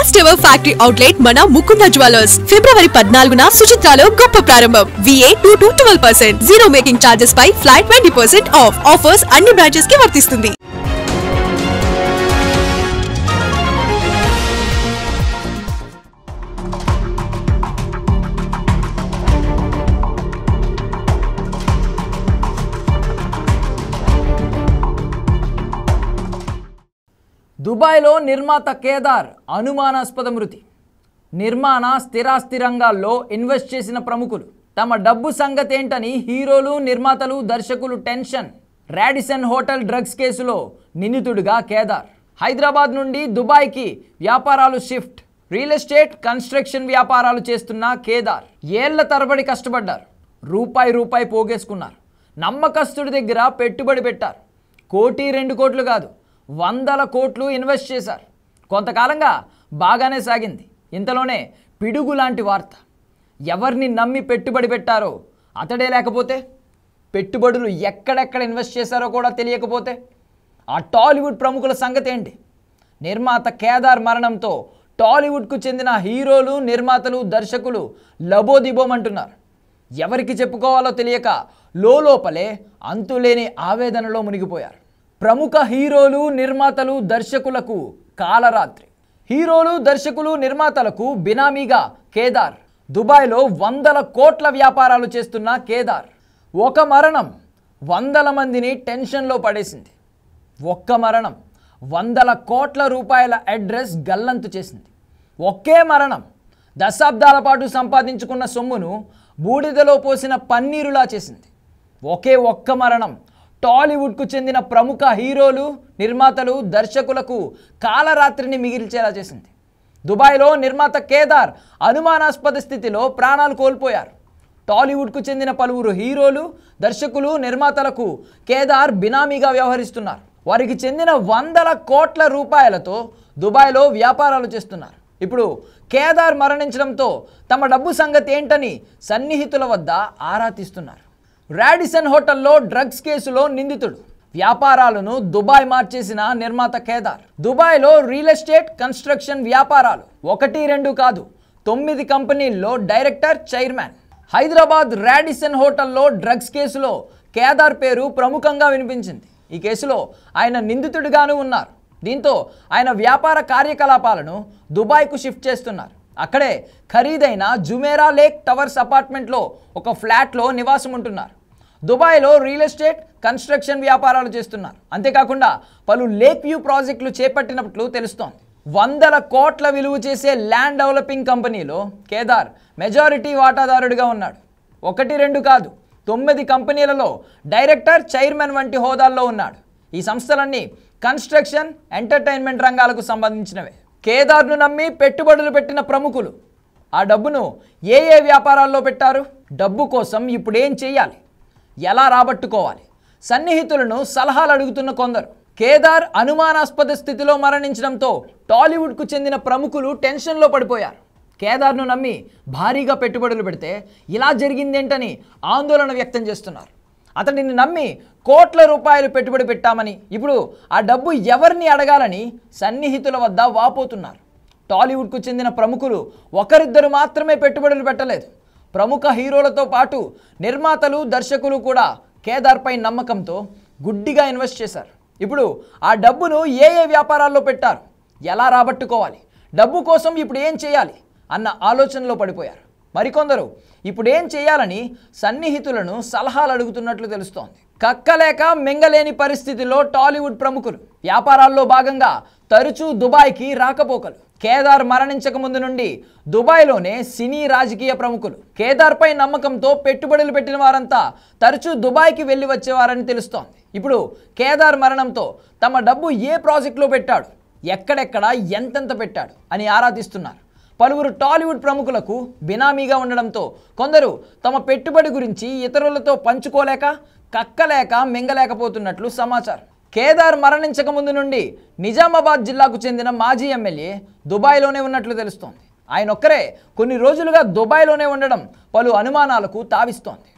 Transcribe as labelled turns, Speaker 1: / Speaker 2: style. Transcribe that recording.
Speaker 1: First ever factory outlet మన Mukunda jewellers ఫిబ్రవరి 14న సుచిత్రాలో గొప్ప ప్రారంభం. VA 2 to 12%, zero making charges పై ఫ్లాట్ 20% ఆఫ్. ఆఫర్స్ అన్ని బ్రాంచెస్ కి వర్తిస్తుంది.
Speaker 2: దుబాయ్లో నిర్మాత కేదార్ అనుమానాస్పద మృతి. నిర్మాణ స్థిరాస్తి రంగాల్లో ఇన్వెస్ట్ చేసిన ప్రముఖులు తమ డబ్బు సంగతేంటని హీరోలు, నిర్మాతలు, దర్శకులు టెన్షన్. రాడిసన్ హోటల్ డ్రగ్స్ కేసులో నిందితుడిగా కేదార్. హైదరాబాద్ నుండి దుబాయ్కి వ్యాపారాలు షిఫ్ట్. రియల్ ఎస్టేట్, కన్స్ట్రక్షన్ వ్యాపారాలు చేస్తున్న కేదార్ ఏళ్ల తరబడి కష్టపడ్డారు. రూపాయి పోగేసుకున్నారు. నమ్మకస్తుడి దగ్గర పెట్టుబడి పెట్టారు. 1 2 కోట్లు కాదు, 100 కోట్లు ఇన్వెస్ట్ చేశారు. కొంతకాలంగా బాగానే సాగింది. ఇంతలోనే పిడుగు లాంటి వార్త. ఎవరిని నమ్మి పెట్టుబడి పెట్టారో అతడే లేకపోతే, పెట్టుబడులు ఎక్కడెక్కడ ఇన్వెస్ట్ చేశారో కూడా తెలియకపోతే, ఆ టాలీవుడ్ ప్రముఖుల సంగతి ఏంటి? నిర్మాత కేదార్ మరణంతో టాలీవుడ్కు చెందిన హీరోలు, నిర్మాతలు, దర్శకులు లబోదిబోమంటున్నారు. ఎవరికి చెప్పుకోవాలో తెలియక లోపలే అంతులేని ఆవేదనలో మునిగిపోయారు. ప్రముఖ హీరోలు, నిర్మాతలు, దర్శకులకు కాలరాత్రి. హీరోలు, దర్శకులు, నిర్మాతలకు బినామీగా కేదార్. దుబాయ్లో 100 కోట్ల వ్యాపారాలు చేస్తున్న కేదార్. ఒక మరణం 100 మందిని టెన్షన్లో పడేసింది. ఒక్క మరణం 100 కోట్ల రూపాయల అడ్రస్ గల్లంతు చేసింది. ఒకే మరణం దశాబ్దాల పాటు సంపాదించుకున్న సొమ్మును బూడిదలో పోసిన పన్నీరులా చేసింది. ఒక్క మరణం టాలీవుడ్కు చెందిన ప్రముఖ హీరోలు, నిర్మాతలు, దర్శకులకు కాలరాత్రిని మిగిల్చేలా చేసింది. దుబాయ్లో నిర్మాత కేదార్ అనుమానాస్పద స్థితిలో ప్రాణాలు కోల్పోయారు. టాలీవుడ్కు చెందిన పలువురు హీరోలు, దర్శకులు, నిర్మాతలకు కేదార్ బినామీగా వ్యవహరిస్తున్నారు. వారికి చెందిన 100 కోట్ల రూపాయలతో దుబాయ్లో వ్యాపారాలు చేస్తున్నారు. ఇప్పుడు కేదార్ మరణించడంతో తమ డబ్బు సంగతి ఏంటని సన్నిహితుల వద్ద ఆరా తీస్తున్నారు. రాడిసన్ హోటల్లో డ్రగ్స్ కేసులో నిందితుడు. వ్యాపారాలను దుబాయ్ మార్చేసిన నిర్మాత కేదార్. దుబాయ్లో రియల్ ఎస్టేట్, కన్స్ట్రక్షన్ వ్యాపారాలు 1 2 కాదు, 9 కంపెనీల్లో డైరెక్టర్, చైర్మన్. హైదరాబాద్ రాడిసన్ హోటల్లో డ్రగ్స్ కేసులో కేదార్ పేరు ప్రముఖంగా వినిపించింది. ఈ కేసులో ఆయన నిందితుడిగాను ఉన్నారు. దీంతో ఆయన వ్యాపార కార్యకలాపాలను దుబాయ్కు షిఫ్ట్ చేస్తున్నారు. అక్కడే ఖరీదైన జుమేరా లేక్ టవర్స్ అపార్ట్మెంట్లో ఒక ఫ్లాట్లో నివాసం ఉంటున్నారు. దుబాయ్లో రియల్ ఎస్టేట్, కన్స్ట్రక్షన్ వ్యాపారాలు చేస్తున్నారు. అంతేకాకుండా పలు లేక్ వ్యూ ప్రాజెక్టులు చేపట్టినట్లు తెలుస్తోంది. 100 కోట్ల విలువ చేసే ల్యాండ్ డెవలపింగ్ కంపెనీలో కేదార్ మెజారిటీ వాటాదారుడిగా ఉన్నాడు. 1 2 కాదు, 9 కంపెనీలలో డైరెక్టర్, చైర్మన్ వంటి హోదాల్లో ఉన్నాడు. ఈ సంస్థలన్నీ కన్స్ట్రక్షన్, ఎంటర్టైన్మెంట్ రంగాలకు సంబంధించినవే. కేదార్ను నమ్మి పెట్టుబడులు పెట్టిన ప్రముఖులు ఆ డబ్బును ఏ వ్యాపారాల్లో పెట్టారు? డబ్బు కోసం ఇప్పుడు ఏం చేయాలి? ఎలా రాబట్టుకోవాలి? సన్నిహితులను సలహాలు అడుగుతున్న కొందరు. కేదార్ అనుమానాస్పద స్థితిలో మరణించడంతో టాలీవుడ్కు చెందిన ప్రముఖులు టెన్షన్లో పడిపోయారు. కేదార్ను నమ్మి భారీగా పెట్టుబడులు పెడితే ఇలా జరిగిందేంటని ఆందోళన వ్యక్తం చేస్తున్నారు. అతడిని నమ్మి కోట్ల రూపాయలు పెట్టుబడి పెట్టామని, ఇప్పుడు ఆ డబ్బు ఎవరిని అడగాలని సన్నిహితుల వద్ద వాపోతున్నారు. టాలీవుడ్కు చెందిన ప్రముఖులు 1 2 మాత్రమే పెట్టుబడులు పెట్టలేదు. ప్రముఖ హీరోలతో పాటు నిర్మాతలు, దర్శకులు కూడా కేదార్పై నమ్మకంతో గుడ్డిగా ఇన్వెస్ట్ చేశారు. ఇప్పుడు ఆ డబ్బును ఏ వ్యాపారాల్లో పెట్టారు? ఎలా రాబట్టుకోవాలి? డబ్బు కోసం ఇప్పుడు ఏం చేయాలి అన్న ఆలోచనలో పడిపోయారు. మరికొందరు ఇప్పుడు ఏం చేయాలని సన్నిహితులను సలహాలు అడుగుతున్నట్లు తెలుస్తోంది. కక్కలేక మింగలేని పరిస్థితిలో టాలీవుడ్ ప్రముఖులు. వ్యాపారాల్లో భాగంగా తరచూ దుబాయ్కి రాకపోకలు. కేదార్ మరణించక ముందు నుండి దుబాయ్లోనే సినీ, రాజకీయ ప్రముఖులు. కేదార్పై నమ్మకంతో పెట్టుబడులు పెట్టిన వారంతా తరచూ దుబాయ్కి వెళ్ళి వచ్చేవారని తెలుస్తోంది. ఇప్పుడు కేదార్ మరణంతో తమ డబ్బు ఏ ప్రాజెక్టులో పెట్టాడు, ఎక్కడెక్కడ ఎంతెంత పెట్టాడు అని ఆరా తీస్తున్నారు. పలువురు టాలీవుడ్ ప్రముఖులకు బినామీగా ఉండడంతో కొందరు తమ పెట్టుబడి గురించి ఇతరులతో పంచుకోలేక, కక్కలేక మింగలేకపోతున్నట్లు సమాచారం. కేదార్ మరణించక ముందు నుండి నిజామాబాద్ జిల్లాకు చెందిన మాజీ ఎమ్మెల్యే దుబాయ్లోనే ఉన్నట్లు తెలుస్తోంది. ఆయన ఒక్కరే కొన్ని రోజులుగా దుబాయ్లోనే ఉండడం పలు అనుమానాలకు తావిస్తోంది.